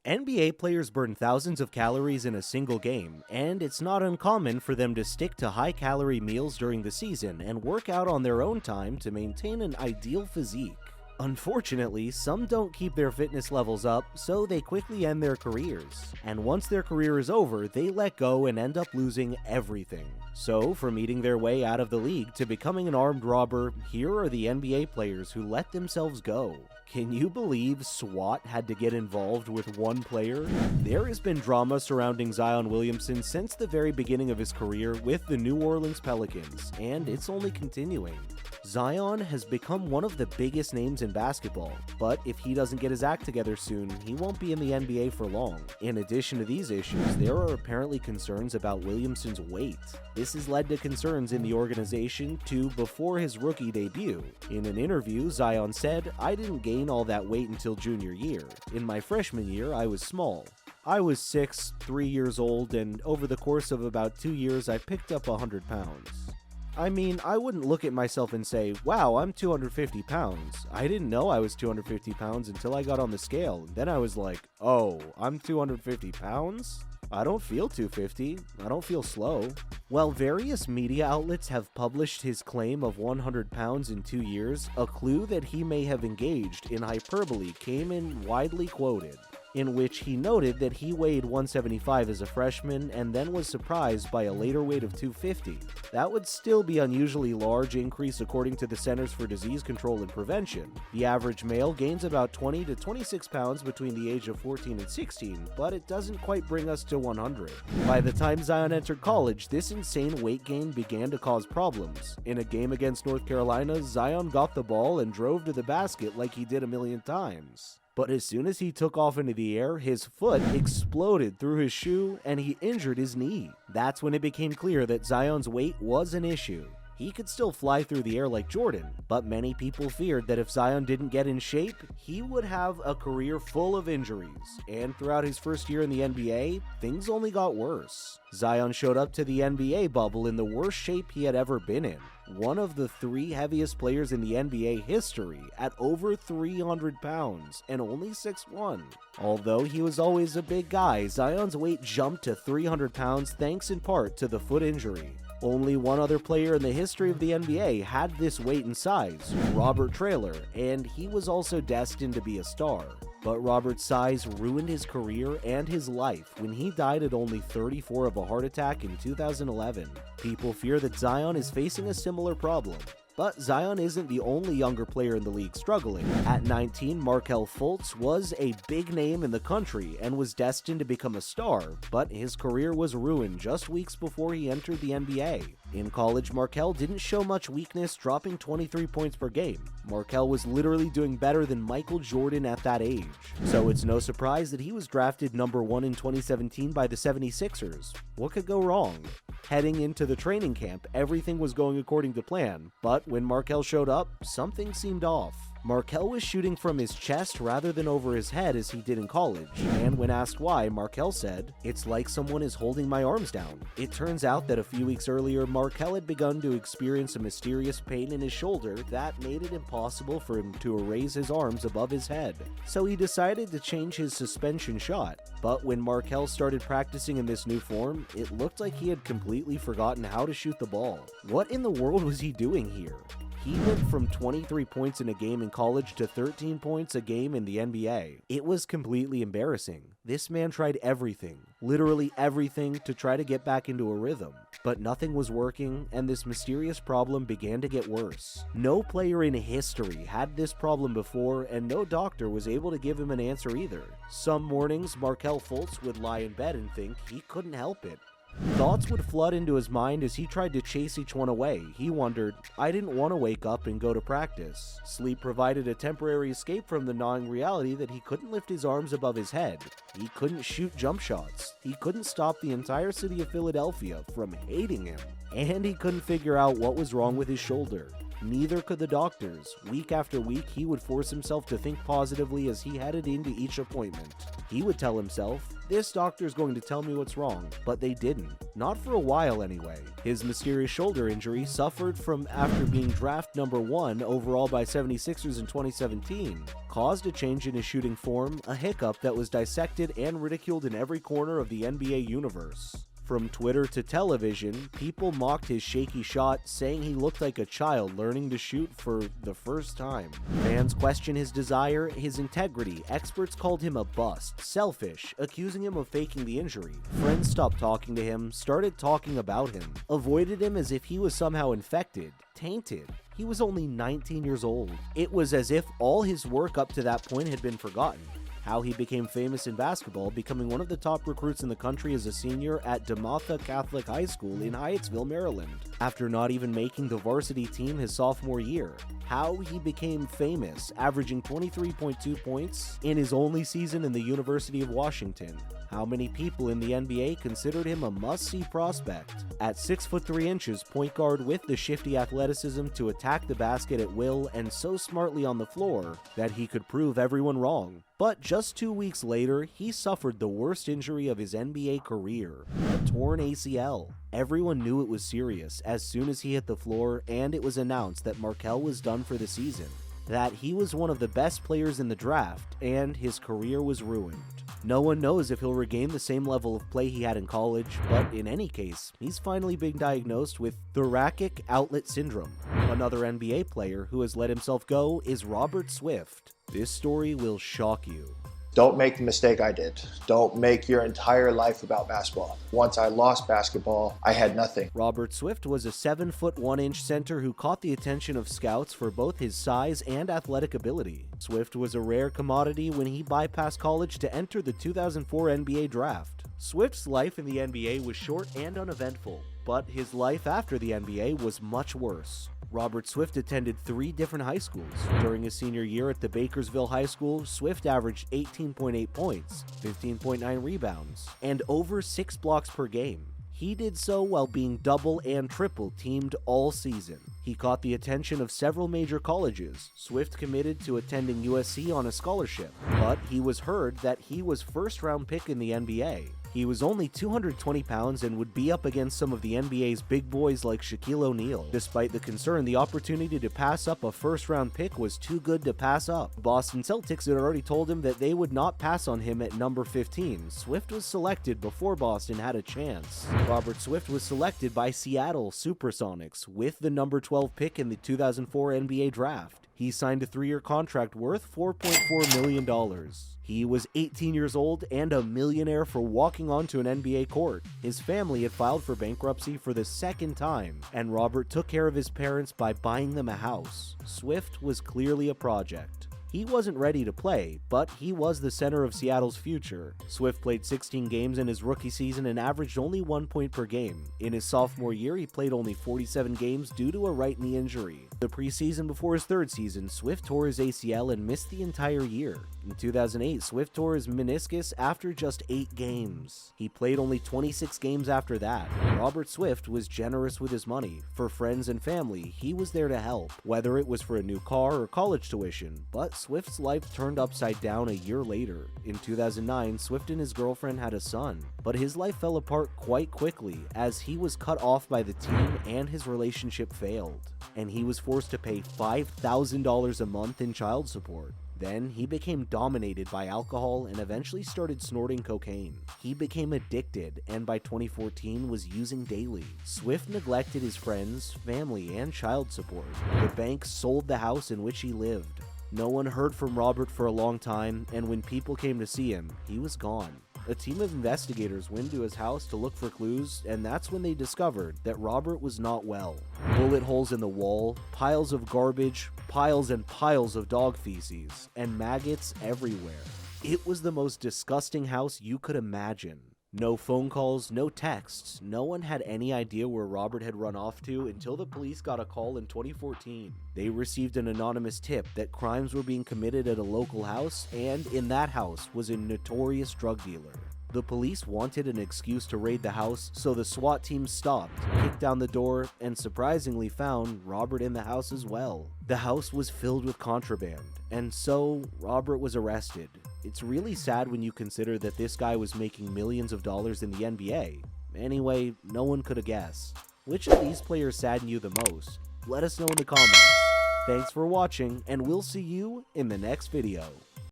NBA players burn thousands of calories in a single game, and it's not uncommon for them to stick to high-calorie meals during the season and work out on their own time to maintain an ideal physique. Unfortunately, some don't keep their fitness levels up, so they quickly end their careers. And once their career is over, they let go and end up losing everything. So, from eating their way out of the league to becoming an armed robber, here are the NBA players who let themselves go. Can you believe S.W.A.T had to get involved with one player? There has been drama surrounding Zion Williamson since the very beginning of his career with the New Orleans Pelicans, and it's only continuing. Zion has become one of the biggest names in basketball, but if he doesn't get his act together soon, he won't be in the NBA for long. In addition to these issues, there are apparently concerns about Williamson's weight. This has led to concerns in the organization before his rookie debut. In an interview, Zion said, "I didn't gain all that weight until junior year. In my freshman year, I was small. I was 3 years old, and over the course of about 2 years, I picked up 100 pounds. I mean, I wouldn't look at myself and say, wow, I'm 250 pounds. I didn't know I was 250 pounds until I got on the scale. And then I was like, oh, I'm 250 pounds? I don't feel 250. I don't feel slow." While various media outlets have published his claim of 100 pounds in 2 years, a clue that he may have engaged in hyperbole came in widely quoted, in which he noted that he weighed 175 as a freshman and then was surprised by a later weight of 250. That would still be unusually large increase according to the Centers for Disease Control and Prevention. The average male gains about 20 to 26 pounds between the age of 14 and 16, but it doesn't quite bring us to 100. By the time Zion entered college, this insane weight gain began to cause problems. In a game against North Carolina, Zion got the ball and drove to the basket like he did a million times. But as soon as he took off into the air, his foot exploded through his shoe and he injured his knee. That's when it became clear that Zion's weight was an issue. He could still fly through the air like Jordan, but many people feared that if Zion didn't get in shape, he would have a career full of injuries. And throughout his first year in the NBA, things only got worse. Zion showed up to the NBA bubble in the worst shape he had ever been in. One of the 3 heaviest players in the NBA history at over 300 pounds and only 6'1". Although he was always a big guy, Zion's weight jumped to 300 pounds thanks in part to the foot injury. Only one other player in the history of the NBA had this weight and size, Robert Traylor, and he was also destined to be a star. But Robert's size ruined his career and his life when he died at only 34 of a heart attack in 2011. People fear that Zion is facing a similar problem. But Zion isn't the only younger player in the league struggling. At 19, Markelle Fultz was a big name in the country and was destined to become a star, but his career was ruined just weeks before he entered the NBA. In college, Markelle didn't show much weakness, dropping 23 points per game. Markelle was literally doing better than Michael Jordan at that age. So it's no surprise that he was drafted number 1 in 2017 by the 76ers. What could go wrong? Heading into the training camp, everything was going according to plan, but when Markelle showed up, something seemed off. Markelle was shooting from his chest rather than over his head as he did in college, and when asked why, Markelle said, "It's like someone is holding my arms down." It turns out that a few weeks earlier, Markelle had begun to experience a mysterious pain in his shoulder that made it impossible for him to raise his arms above his head. So he decided to change his suspension shot, but when Markelle started practicing in this new form, it looked like he had completely forgotten how to shoot the ball. What in the world was he doing here? He went from 23 points in a game in college to 13 points a game in the NBA. It was completely embarrassing. This man tried everything, literally everything, to try to get back into a rhythm. But nothing was working, and this mysterious problem began to get worse. No player in history had this problem before, and no doctor was able to give him an answer either. Some mornings, Markelle Fultz would lie in bed and think he couldn't help it. Thoughts would flood into his mind as he tried to chase each one away. He wondered, I didn't want to wake up and go to practice. Sleep provided a temporary escape from the gnawing reality that he couldn't lift his arms above his head. He couldn't shoot jump shots. He couldn't stop the entire city of Philadelphia from hating him. And he couldn't figure out what was wrong with his shoulder. Neither could the doctors. Week after week, he would force himself to think positively as he headed into each appointment. He would tell himself, "This doctor's going to tell me what's wrong," but they didn't. Not for a while anyway. His mysterious shoulder injury, suffered from after being draft number 1 overall by 76ers in 2017, caused a change in his shooting form, a hiccup that was dissected and ridiculed in every corner of the NBA universe. From Twitter to television, people mocked his shaky shot, saying he looked like a child learning to shoot for the first time. Fans questioned his desire, his integrity. Experts called him a bust, selfish, accusing him of faking the injury. Friends stopped talking to him, started talking about him, avoided him as if he was somehow infected, tainted. He was only 19 years old. It was as if all his work up to that point had been forgotten. How he became famous in basketball, becoming one of the top recruits in the country as a senior at DeMatha Catholic High School in Hyattsville, Maryland, after not even making the varsity team his sophomore year. How he became famous, averaging 23.2 points in his only season in the University of Washington. How many people in the NBA considered him a must-see prospect. At 6'3" point guard with the shifty athleticism to attack the basket at will and so smartly on the floor that he could prove everyone wrong. But just 2 weeks later, he suffered the worst injury of his NBA career, a torn ACL. Everyone knew it was serious as soon as he hit the floor, and it was announced that Markelle was done for the season, that he was one of the best players in the draft, and his career was ruined. No one knows if he'll regain the same level of play he had in college, but in any case, he's finally being diagnosed with thoracic outlet syndrome. Another NBA player who has let himself go is Robert Swift. This story will shock you. Don't make the mistake I did. Don't make your entire life about basketball. Once I lost basketball, I had nothing. Robert Swift was a 7'1" center who caught the attention of scouts for both his size and athletic ability. Swift was a rare commodity when he bypassed college to enter the 2004 NBA draft. Swift's life in the NBA was short and uneventful, but his life after the NBA was much worse. Robert Swift attended 3 different high schools. During his senior year at the Bakersville High School, Swift averaged 18.8 points, 15.9 rebounds, and over 6 blocks per game. He did so while being double and triple teamed all season. He caught the attention of several major colleges. Swift committed to attending USC on a scholarship, but he was heard that he was first-round pick in the NBA. He was only 220 pounds and would be up against some of the NBA's big boys like Shaquille O'Neal. Despite the concern, the opportunity to pass up a first-round pick was too good to pass up. Boston Celtics had already told him that they would not pass on him at number 15. Swift was selected before Boston had a chance. Robert Swift was selected by Seattle Supersonics with the number 12 pick in the 2004 NBA draft. He signed a 3-year contract worth $4.4 million. He was 18 years old and a millionaire for walking onto an NBA court. His family had filed for bankruptcy for the second time, and Robert took care of his parents by buying them a house. Swift was clearly a project. He wasn't ready to play, but he was the center of Seattle's future. Swift played 16 games in his rookie season and averaged only 1 point per game. In his sophomore year, he played only 47 games due to a right knee injury. The preseason before his third season, Swift tore his ACL and missed the entire year. In 2008, Swift tore his meniscus after just 8 games. He played only 26 games after that. Robert Swift was generous with his money. For friends and family, he was there to help, whether it was for a new car or college tuition. But Swift's life turned upside down a year later. In 2009, Swift and his girlfriend had a son, but his life fell apart quite quickly as he was cut off by the team and his relationship failed, and he was forced to pay $5,000 a month in child support. Then he became dominated by alcohol and eventually started snorting cocaine. He became addicted and by 2014 was using daily. Swift neglected his friends, family, and child support. The bank sold the house in which he lived. No one heard from Robert for a long time, and when people came to see him, he was gone. A team of investigators went to his house to look for clues, and that's when they discovered that Robert was not well. Bullet holes in the wall, piles of garbage, piles and piles of dog feces, and maggots everywhere. It was the most disgusting house you could imagine. No phone calls, no texts. No one had any idea where Robert had run off to until the police got a call in 2014. They received an anonymous tip that crimes were being committed at a local house, and in that house was a notorious drug dealer. The police wanted an excuse to raid the house, so the SWAT team stopped, kicked down the door, and surprisingly found Robert in the house as well. The house was filled with contraband, and so Robert was arrested. It's really sad when you consider that this guy was making millions of dollars in the NBA. Anyway, no one could have guessed. Which of these players sadden you the most? Let us know in the comments. Thanks for watching, and we'll see you in the next video.